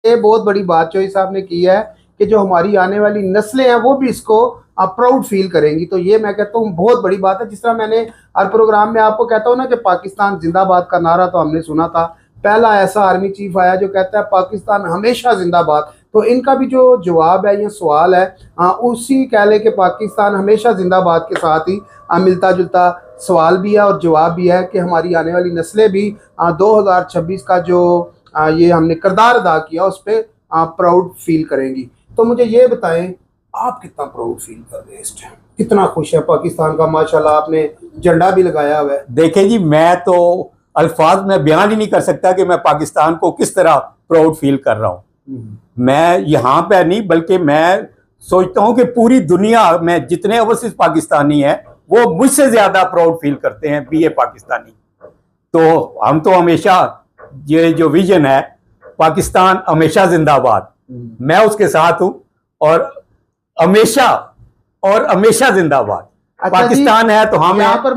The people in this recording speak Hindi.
ये बहुत बड़ी बात चौधरी साहब ने की है कि जो हमारी आने वाली नस्लें हैं वो भी इसको प्राउड फील करेंगी। तो ये मैं कहता हूँ बहुत बड़ी बात है। जिस तरह मैंने हर प्रोग्राम में आपको कहता हूँ ना कि पाकिस्तान जिंदाबाद का नारा तो हमने सुना था, पहला ऐसा आर्मी चीफ आया जो कहता है पाकिस्तान हमेशा जिंदाबाद। तो इनका भी जो जवाब है, ये सवाल है, उसी कह ले कि पाकिस्तान हमेशा जिंदाबाद के साथ ही मिलता जुलता सवाल भी है और जवाब भी है कि हमारी आने वाली नस्लें भी 2026 का जो ये हमने किरदार अदा किया उस पर प्राउड फील करेंगी। तो मुझे ये बताएं, आप कितना प्राउड फील कर रहे हैं इस टाइम? कितना खुश है पाकिस्तान का? माशाल्लाह आपने झंडा भी लगाया हुआ है। देखें जी, मैं तो अल्फाज में बयान ही नहीं कर सकता कि मैं पाकिस्तान को किस तरह प्राउड फील कर रहा हूँ। मैं यहाँ पे नहीं, बल्कि मैं सोचता हूँ कि पूरी दुनिया में जितने ओवरसीज पाकिस्तानी हैं वो मुझसे ज्यादा प्राउड फील करते हैं बीए पाकिस्तानी। तो हम तो हमेशा ये जो विजन है पाकिस्तान हमेशा जिंदाबाद, मैं उसके साथ हूँ और हमेशा जिंदाबाद। अच्छा पाकिस्तान है तो हम यहाँ पर